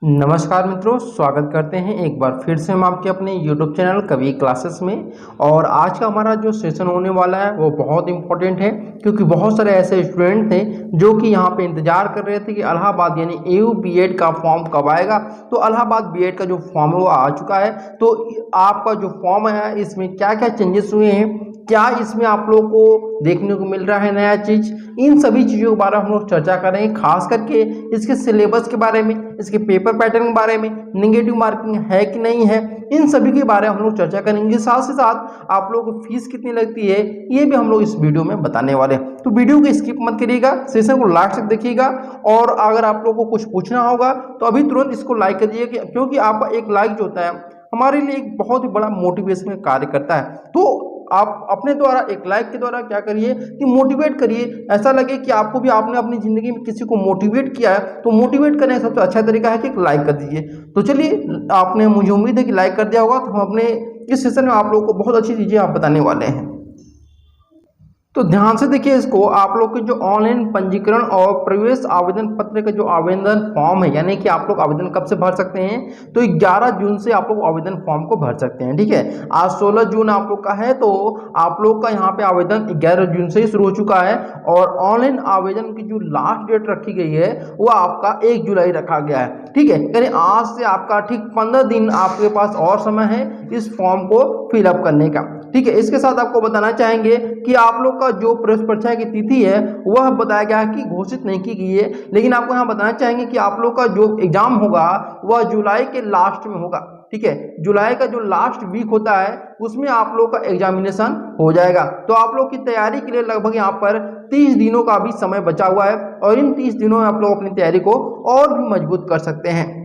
नमस्कार मित्रों, स्वागत करते हैं एक बार फिर से हम आपके अपने YouTube चैनल कवि क्लासेस में। और आज का हमारा जो सेशन होने वाला है वो बहुत इंपॉर्टेंट है, क्योंकि बहुत सारे ऐसे स्टूडेंट थे जो कि यहाँ पे इंतजार कर रहे थे कि इलाहाबाद यानी AU BEd का फॉर्म कब आएगा। तो इलाहाबाद BEd का जो फॉर्म है वो आ चुका है। तो आपका जो फॉर्म है इसमें क्या क्या चेंजेस हुए हैं, क्या इसमें आप लोगों को देखने को मिल रहा है नया चीज, इन सभी चीज़ों के बारे में हम लोग चर्चा करेंगे। खास करके इसके सिलेबस के बारे में, इसके पेपर पैटर्न के बारे में, निगेटिव मार्किंग है कि नहीं है, इन सभी के बारे में हम लोग चर्चा करेंगे। साथ ही साथ आप लोगों को फीस कितनी लगती है ये भी हम लोग इस वीडियो में बताने वाले हैं। तो वीडियो को स्किप मत करिएगा, सेशन को लास्ट तक देखिएगा। और अगर आप लोगों को कुछ पूछना होगा तो अभी तुरंत इसको लाइक कर दीजिए, क्योंकि आपका एक लाइक जो होता है हमारे लिए एक बहुत ही बड़ा मोटिवेशन का कार्य करता है। तो आप अपने द्वारा एक लाइक के द्वारा क्या करिए कि मोटिवेट करिए, ऐसा लगे कि आपको भी आपने अपनी ज़िंदगी में किसी को मोटिवेट किया है। तो मोटिवेट करने का सबसे अच्छा तरीका है कि एक लाइक कर दीजिए। तो चलिए, आपने, मुझे उम्मीद है कि लाइक कर दिया होगा। तो हम अपने इस सेशन में आप लोगों को बहुत अच्छी चीज़ें आप बताने वाले हैं। तो ध्यान से देखिए इसको, आप लोग के जो ऑनलाइन पंजीकरण और प्रवेश आवेदन पत्र का जो आवेदन फॉर्म है, यानी कि आप लोग आवेदन कब से भर सकते हैं, तो 11 जून से आप लोग आवेदन फॉर्म को भर सकते हैं। ठीक है, आज 16 जून आप लोग का है, तो आप लोग का यहाँ पे आवेदन 11 जून से ही शुरू हो चुका है। और ऑनलाइन आवेदन की जो लास्ट डेट रखी गई है वो आपका 1 जुलाई रखा गया है। ठीक है, यानी आज से आपका ठीक 15 दिन आपके पास और समय है इस फॉर्म को फिलअप करने का। ठीक है, इसके साथ आपको बताना चाहेंगे कि आप लोग का जो प्रवेश परीक्षा की तिथि है वह बताया गया है कि घोषित नहीं की गई है, लेकिन आपको यहाँ बताना चाहेंगे कि आप लोग का जो एग्जाम होगा वह जुलाई के लास्ट में होगा। ठीक है, जुलाई का जो लास्ट वीक होता है उसमें आप लोग का एग्जामिनेशन हो जाएगा। तो आप लोग की तैयारी के लिए लगभग यहाँ पर 30 दिनों का भी समय बचा हुआ है, और इन 30 दिनों में आप लोग अपनी तैयारी को और भी मजबूत कर सकते हैं।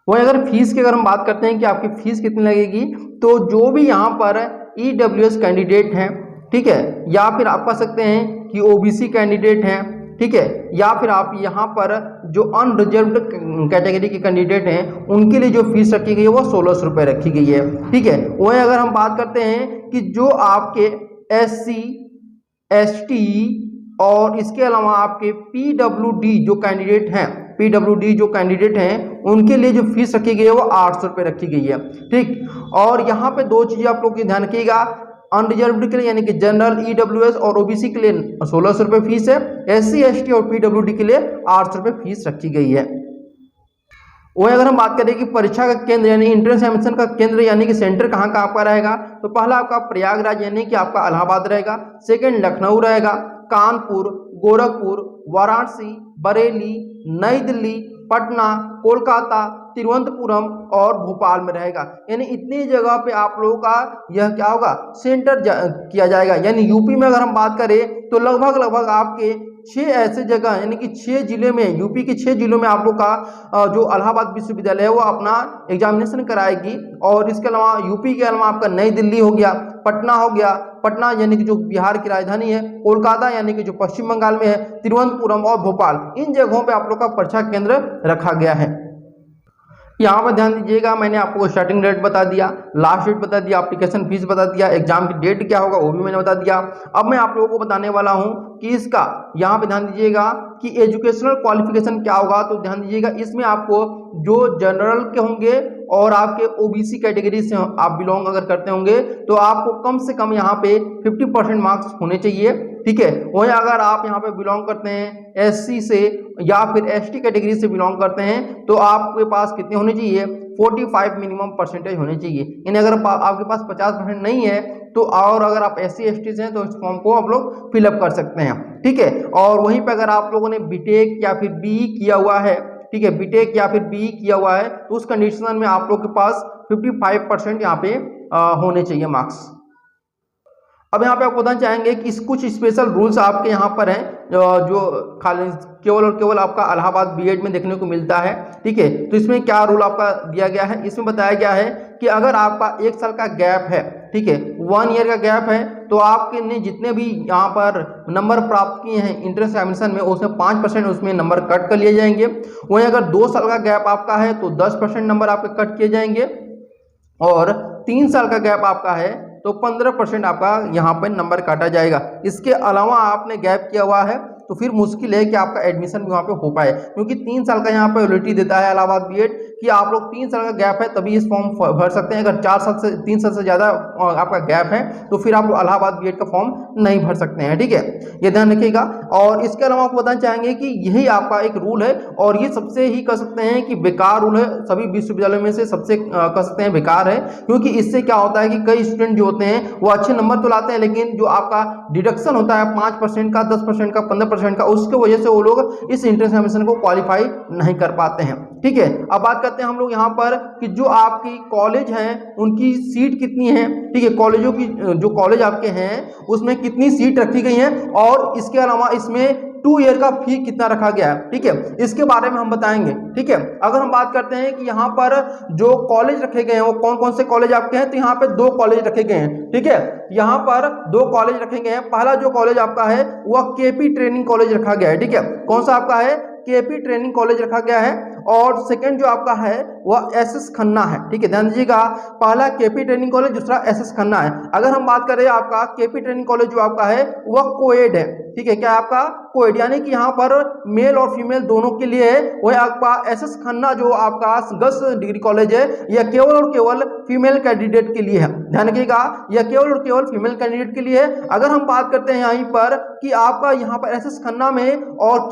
वहीं अगर फीस की अगर हम बात करते हैं कि आपकी फीस कितनी लगेगी, तो जो भी यहाँ पर EWS कैंडिडेट हैं, ठीक है, या फिर आप कह सकते हैं कि OBC कैंडिडेट हैं, ठीक है, या फिर आप यहाँ पर जो अनरिजर्व्ड कैटेगरी के कैंडिडेट हैं उनके लिए जो फीस रखी गई है वो 1600 रुपये रखी गई है। ठीक है, वहीं अगर हम बात करते हैं कि जो आपके SC ST और इसके अलावा आपके PWD जो कैंडिडेट हैं उनके लिए जो फीस रखी गई है वो 800 रुपये रखी गई है। ठीक, और यहाँ पे दो चीज़ें आप लोग की ध्यान रखिएगा, अनरिजर्व्ड के लिए यानी कि जनरल EWS और OBC के लिए 1600 रुपये फीस है, SC ST और PWD के लिए 800 रुपये फीस रखी गई है। वही अगर हम बात करें कि परीक्षा का केंद्र यानी इंट्रेंस एग्जामिनेशन का केंद्र यानी कि सेंटर कहाँ का आपका रहेगा, तो पहला आपका प्रयागराज यानी कि आपका इलाहाबाद रहेगा, सेकंड लखनऊ रहेगा, कानपुर, गोरखपुर, वाराणसी, बरेली, नई दिल्ली, पटना, कोलकाता, तिरुवनंतपुरम और भोपाल में रहेगा। यानी इतनी जगह पे आप लोगों का यह क्या होगा, सेंटर किया जाएगा। यानी यूपी में अगर हम बात करें तो लगभग आपके 6 ऐसे जगह यानी कि 6 जिले में, यूपी के 6 जिलों में आप लोग का जो इलाहाबाद विश्वविद्यालय है वो अपना एग्जामिनेशन कराएगी। और इसके अलावा यूपी के अलावा आपका नई दिल्ली हो गया, पटना हो गया, पटना यानी कि जो बिहार की राजधानी है, कोलकाता यानी कि जो पश्चिम बंगाल में है, तिरुवनंतपुरम और भोपाल, इन जगहों पे आप लोग का परीक्षा केंद्र रखा गया है। यहाँ पर ध्यान दीजिएगा, मैंने आपको स्टार्टिंग डेट बता दिया, लास्ट डेट बता दिया, एप्लीकेशन फीस बता दिया, एग्जाम की डेट क्या होगा वो भी मैंने बता दिया। अब मैं आप लोगों को बताने वाला हूँ कि इसका यहाँ पे ध्यान दीजिएगा कि एजुकेशनल क्वालिफिकेशन क्या होगा। तो ध्यान दीजिएगा, इसमें आपको जो जनरल के होंगे और आपके OBC कैटेगरी से आप बिलोंग अगर करते होंगे तो आपको कम से कम यहाँ पे 50% मार्क्स होने चाहिए। ठीक है, वहीं अगर आप यहाँ पे बिलोंग करते हैं SC से या फिर ST कैटेगरी से बिलोंग करते हैं तो आपके पास कितने होने चाहिए, 45 मिनिमम परसेंटेज होने चाहिए। यानी अगर आपके पास 50% नहीं है तो, और अगर आप SC ST से हैं तो इस फॉर्म को आप लोग फिलअप कर सकते हैं। ठीक है, और वहीं पे अगर आप लोगों ने बीटेक या फिर BE किया हुआ है, ठीक है, बीटेक या फिर BE किया हुआ है, तो उस कंडीशन में आप लोग के पास 55% यहाँ पे होने चाहिए मार्क्स। अब यहाँ पे आपको बताना चाहेंगे कि कुछ स्पेशल रूल्स आपके यहाँ पर हैं जो खाली केवल और केवल आपका इलाहाबाद BEd में देखने को मिलता है। ठीक है, तो इसमें क्या रूल आपका दिया गया है, इसमें बताया गया है कि अगर आपका 1 साल का गैप है, ठीक है, 1 ईयर का गैप है, तो आपके ने जितने भी यहाँ पर नंबर प्राप्त किए हैं इंट्रेंस एग्जामिनेशन में उसमें 5% उसमें नंबर कट कर लिए जाएंगे। वहीं अगर 2 साल का गैप आपका है तो 10% नंबर आपके कट किए जाएंगे, और 3 साल का गैप आपका है तो 15% आपका यहाँ पर नंबर काटा जाएगा। इसके अलावा आपने गैप किया हुआ है तो फिर मुश्किल है कि आपका एडमिशन भी वहाँ पे हो पाए, क्योंकि 3 साल का यहाँ पे वैलिडिटी देता है इलाहाबाद बीएड कि आप लोग 3 साल का गैप है तभी इस फॉर्म भर सकते हैं। अगर 3 साल से ज़्यादा आपका गैप है तो फिर आप इलाहाबाद बीएड का फॉर्म नहीं भर सकते हैं, ठीक है, ये ध्यान रखिएगा। और इसके अलावा आपको बताना चाहेंगे कि यही आपका एक रूल है और ये सबसे ही कह सकते हैं कि बेकार रूल है, सभी विश्वविद्यालयों में से सबसे कह सकते हैं बेकार है, क्योंकि इससे क्या होता है कि कई स्टूडेंट जो होते हैं वो अच्छे नंबर तो लाते हैं, लेकिन जो आपका डिडक्शन होता है 5% का, 10% का, 15% का, उसके वजह से वो लोग इस एंट्रेंस एग्जामिनेशन को क्वालिफाई नहीं कर पाते हैं, ठीक है। अब बात करते हैं हम लोग यहाँ पर कि जो आपकी कॉलेज हैं उनकी सीट कितनी है, ठीक है, कॉलेजों की जो कॉलेज आपके हैं उसमें कितनी सीट रखी गई हैं और इसके अलावा इसमें 2 ईयर का फी कितना रखा गया है, ठीक है, इसके बारे में हम बताएंगे, ठीक है। अगर हम बात करते हैं कि यहाँ पर जो कॉलेज रखे गए हैं वो कौन कौन से कॉलेज आपके हैं, तो यहाँ पे 2 कॉलेज रखे गए हैं, ठीक है, यहाँ पर 2 कॉलेज रखे गए हैं। पहला जो कॉलेज आपका है वह केपी ट्रेनिंग कॉलेज रखा गया है, ठीक है, कौन सा आपका है, केपी ट्रेनिंग कॉलेज रखा गया है। और सेकंड जो आपका है वह एसएस खन्ना है, ठीक है, ध्यान दीजिएगा, पहला केपी ट्रेनिंग कॉलेज, दूसरा एसएस खन्ना है। अगर हम बात करें आपका केपी ट्रेनिंग कॉलेज जो आपका है वह कोएड है, ठीक है, क्या आपका कोएड, यानी कि यहाँ पर मेल और फीमेल दोनों के लिए है। वह आपका एसएस खन्ना जो आपका गर्ल्स डिग्री कॉलेज है यह केवल और केवल फीमेल कैंडिडेट के लिए है, ध्यान रखिएगा, यह केवल और केवल फीमेल कैंडिडेट के लिए है। अगर हम बात करते हैं यहीं पर कि आपका यहाँ पर एसएस खन्ना में और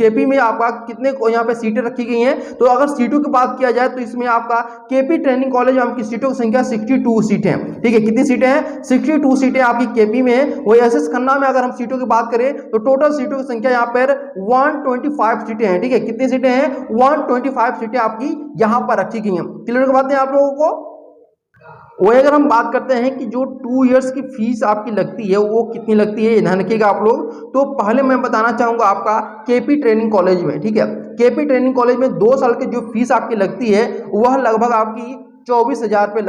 केपी में आपका कितने यहाँ पे सीटें रखी गई हैं, तो अगर सीटों की बात किया जाए तो इसमें आपका केपी ट्रेनिंग कॉलेज में आपकी सीटों की संख्या 62 सीटें हैं, ठीक है, कितनी सीटें हैं, 62 सीटें आपकी केपी में है। वही एसएस खन्ना में अगर हम सीटों की बात करें तो टोटल सीटों की संख्या यहाँ पर 125 सीटें हैं, ठीक है, कितनी सीटें हैं, 125 सीटें आपकी यहाँ पर रखी गई हैं। क्लियर की बात है आप लोगों को। वही अगर हम बात करते हैं कि जो 2 इयर्स की फीस आपकी लगती है वो कितनी लगती है, ध्यान रखिएगा आप लोग। तो पहले मैं बताना चाहूंगा आपका केपी ट्रेनिंग कॉलेज में, ठीक है, केपी ट्रेनिंग कॉलेज में 2 साल की जो फीस आपकी लगती है वह लगभग आपकी 24,000 रुपये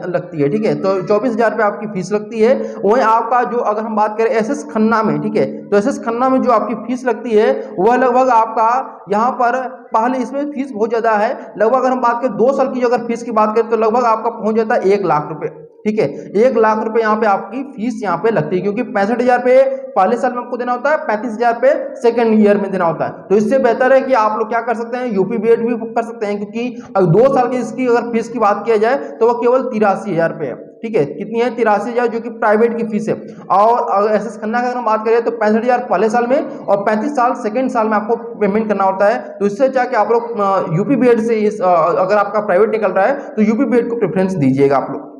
लगती है, ठीक है, तो 24,000 रुपये आपकी फीस लगती है। वहीं आपका जो अगर हम बात करें एसएस खन्ना में, ठीक है, तो एसएस खन्ना में जो आपकी फीस लगती है वह लगभग आपका यहाँ पर पहले इसमें फीस बहुत ज़्यादा है, लगभग अगर हम बात करें 2 साल की जो अगर फीस की बात करें तो लगभग आपका पहुँच जाता है 1 लाख रुपये, ठीक है, 1 लाख रुपए यहाँ पे आपकी फीस यहाँ पे लगती है, क्योंकि 65,000 रुपये पहले साल में आपको देना होता है, 35,000 रुपये सेकंड ईयर में देना होता है। तो इससे बेहतर है कि आप लोग क्या कर सकते हैं, यूपी बीएड भी कर सकते हैं, क्योंकि अगर 2 साल की इसकी अगर फीस की बात किया जाए तो वह केवल 83,000 रुपये है, ठीक है, कितनी है, 83,000, जो कि प्राइवेट की फीस है। और एसएस खन्ना की अगर हम बात करें तो 65,000 पहले साल में और 35 साल सेकंड साल में आपको पेमेंट करना होता है। तो इससे चाहे कि आप लोग यूपी बीएड से अगर आपका प्राइवेट निकल रहा है तो यूपी बीएड को प्रेफरेंस दीजिएगा आप लोग।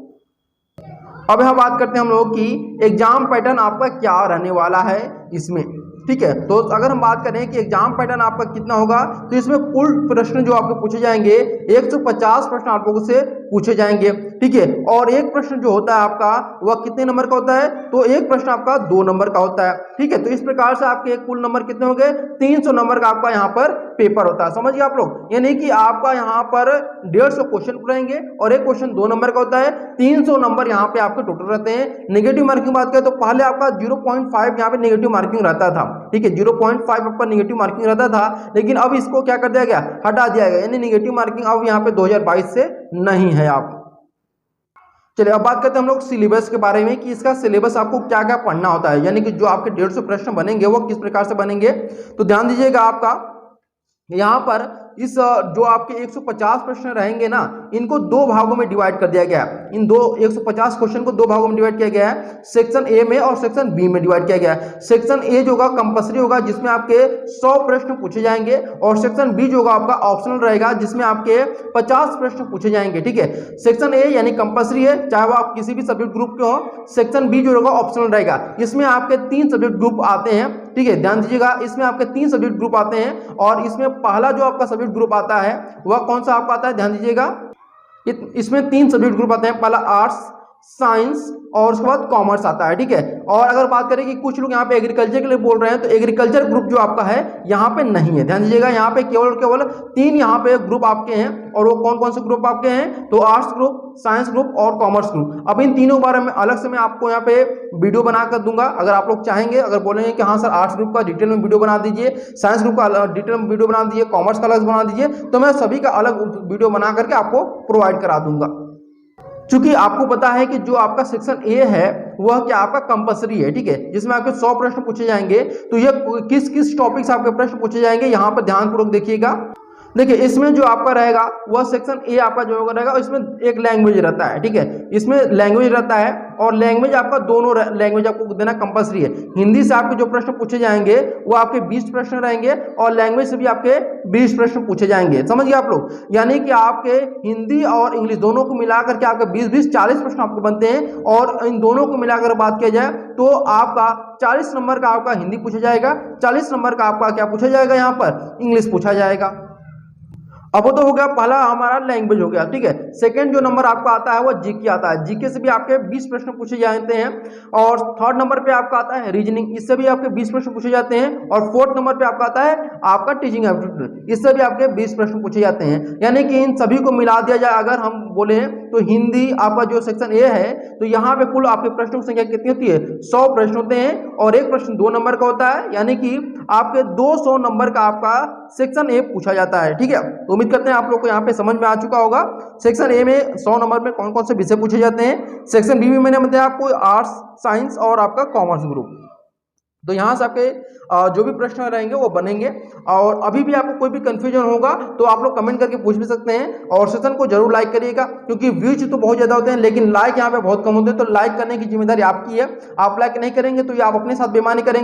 अब यहाँ बात करते हैं हम लोग की एग्जाम पैटर्न आपका क्या रहने वाला है इसमें, ठीक है। तो अगर हम बात करें कि एग्जाम पैटर्न आपका कितना होगा, तो इसमें कुल प्रश्न जो आपको पूछे जाएंगे 150 प्रश्न आप लोगों से पूछे जाएंगे, ठीक है, और एक प्रश्न जो होता है आपका वह कितने नंबर का होता है, तो एक प्रश्न आपका 2 नंबर का होता है, ठीक है। तो इस प्रकार से आपके कुल नंबर कितने हो गए, 300 नंबर का आपका यहाँ पर पेपर होता है, समझिए आप लोग, यानी कि आपका यहाँ पर 150 क्वेश्चन रहेंगे और एक क्वेश्चन 2 नंबर का होता है, 300 नंबर यहाँ पे आपके टोटल रहते हैं। नेगेटिव मार्किंग बात करें तो पहले आपका 0.5 यहाँ पे नेगेटिव मार्किंग रहता था, ठीक है, 0.5 आपका नेगेटिव मार्किंग रहता था, लेकिन अब इसको क्या कर दिया गया, हटा दिया गया, यानी नेगेटिव मार्किंग अब यहाँ पे 2022 से नहीं है। आप चलिए अब बात करते हैं हम लोग सिलेबस के बारे में कि इसका सिलेबस आपको क्या क्या पढ़ना होता है, यानी कि जो आपके 150 प्रश्न बनेंगे वो किस प्रकार से बनेंगे। तो ध्यान दीजिएगा, आपका यहाँ पर इस जो आपके 150 प्रश्न रहेंगे ना, इनको 2 भागों में डिवाइड कर दिया गया है। इन 150 क्वेश्चन को 2 भागों में डिवाइड किया गया है, सेक्शन ए में और सेक्शन बी में डिवाइड किया गया है। सेक्शन ए जो होगा कंपल्सरी होगा, जिसमें आपके 100 प्रश्न पूछे जाएंगे, और सेक्शन बी जो होगा आपका ऑप्शनल रहेगा, जिसमें आपके 50 प्रश्न पूछे जाएंगे, ठीक है। सेक्शन ए यानी कंपल्सरी है, चाहे वो आप किसी भी सब्जेक्ट ग्रुप के हो। सेक्शन बी जो होगा ऑप्शनल रहेगा, इसमें आपके 3 सब्जेक्ट ग्रुप आते हैं, ठीक है, ध्यान दीजिएगा, इसमें आपके 3 सब्जेक्ट ग्रुप आते हैं, और इसमें पहला जो आपका सब्जेक्ट ग्रुप आता है वह कौन सा आपका आता है, ध्यान दीजिएगा, इसमें 3 सब्जेक्ट ग्रुप आते हैं, पहला आर्ट्स, साइंस और उसके बाद कॉमर्स आता है, ठीक है। और अगर बात करें कि कुछ लोग यहाँ पे एग्रीकल्चर के लिए बोल रहे हैं, तो एग्रीकल्चर ग्रुप जो आपका है यहाँ पे नहीं है, ध्यान दीजिएगा, यहाँ पे केवल 3 यहाँ पे ग्रुप आपके हैं, और वो कौन कौन से ग्रुप आपके हैं, तो आर्ट्स ग्रुप, साइंस ग्रुप और कॉमर्स ग्रुप। अब इन तीनों बारे में अलग से मैं आपको यहाँ पे वीडियो बनाकर दूंगा, अगर आप लोग चाहेंगे, अगर बोलेंगे कि हाँ सर आर्ट्स ग्रुप का डिटेल में वीडियो बना दीजिए, साइंस ग्रुप का डिटेल में वीडियो बना दीजिए, कॉमर्स का अलग बना दीजिए, तो मैं सभी का अलग वीडियो बना करके आपको प्रोवाइड करा दूंगा। चूंकि आपको पता है कि जो आपका सेक्शन ए है वह क्या आपका कंपलसरी है, ठीक है, जिसमें आपके 100 प्रश्न पूछे जाएंगे। तो ये किस किस टॉपिक से आपके प्रश्न पूछे जाएंगे यहाँ पर ध्यानपूर्वक देखिएगा। देखिए इसमें जो आपका रहेगा वह सेक्शन ए आपका जो रहेगा, इसमें एक लैंग्वेज रहता है, ठीक है, इसमें लैंग्वेज रहता है और लैंग्वेज आपका दोनों लैंग्वेज आपको देना कंपलसरी है। हिंदी से आपके जो प्रश्न पूछे जाएंगे वो आपके 20 प्रश्न रहेंगे और लैंग्वेज से भी आपके 20 प्रश्न पूछे जाएंगे। समझ गए आप लोग, यानी कि आपके हिंदी और इंग्लिश दोनों को मिलाकर के आपके 20-20 40 प्रश्न आपको बनते हैं और इन दोनों को मिलाकर बात किया जाए तो आपका 40 नंबर का आपका हिंदी पूछा जाएगा, 40 नंबर का आपका क्या पूछा जाएगा, यहाँ पर इंग्लिश पूछा जाएगा। अब वो तो हो गया पहला हमारा लैंग्वेज हो गया, ठीक है। सेकंड जो नंबर आपका आता है वो जीके आता है, जीके से भी आपके 20 प्रश्न पूछे जाते हैं। और थर्ड नंबर पे आपका आता है रीजनिंग, इससे भी आपके 20 प्रश्न पूछे जाते हैं। और फोर्थ नंबर पे आपका आता है आपका टीचिंग एप्टीट्यूड, इससे भी आपके 20 प्रश्न पूछे जाते हैं। यानी कि इन सभी को मिला दिया जाए अगर हम बोले तो हिंदी आपका जो सेक्शन ए है तो यहाँ पे कुल आपके प्रश्नों की संख्या कितनी होती है, 100 प्रश्न होते हैं और एक प्रश्न 2 नंबर का होता है, यानी कि आपके 200 नंबर का आपका सेक्शन ए पूछा जाता है, ठीक है। तो उम्मीद करते हैं आप लोग को यहाँ पे समझ में आ चुका होगा सेक्शन ए में 100 नंबर में कौन कौन से विषय पूछे जाते हैं। सेक्शन बी में मैंने बताया आपको आर्ट्स, साइंस और आपका कॉमर्स ग्रुप। तो यहाँ से आपके जो भी प्रश्न रहेंगे वो बनेंगे। और अभी भी आपको कोई भी कंफ्यूजन होगा तो आप लोग कमेंट करके पूछ भी सकते हैं और सेशन को जरूर लाइक करिएगा, क्योंकि व्यूज तो बहुत ज़्यादा होते हैं लेकिन लाइक यहाँ पे बहुत कम होते हैं। तो लाइक करने की जिम्मेदारी आपकी है, आप लाइक नहीं करेंगे तो ये आप अपने साथ बेईमानी करेंगे।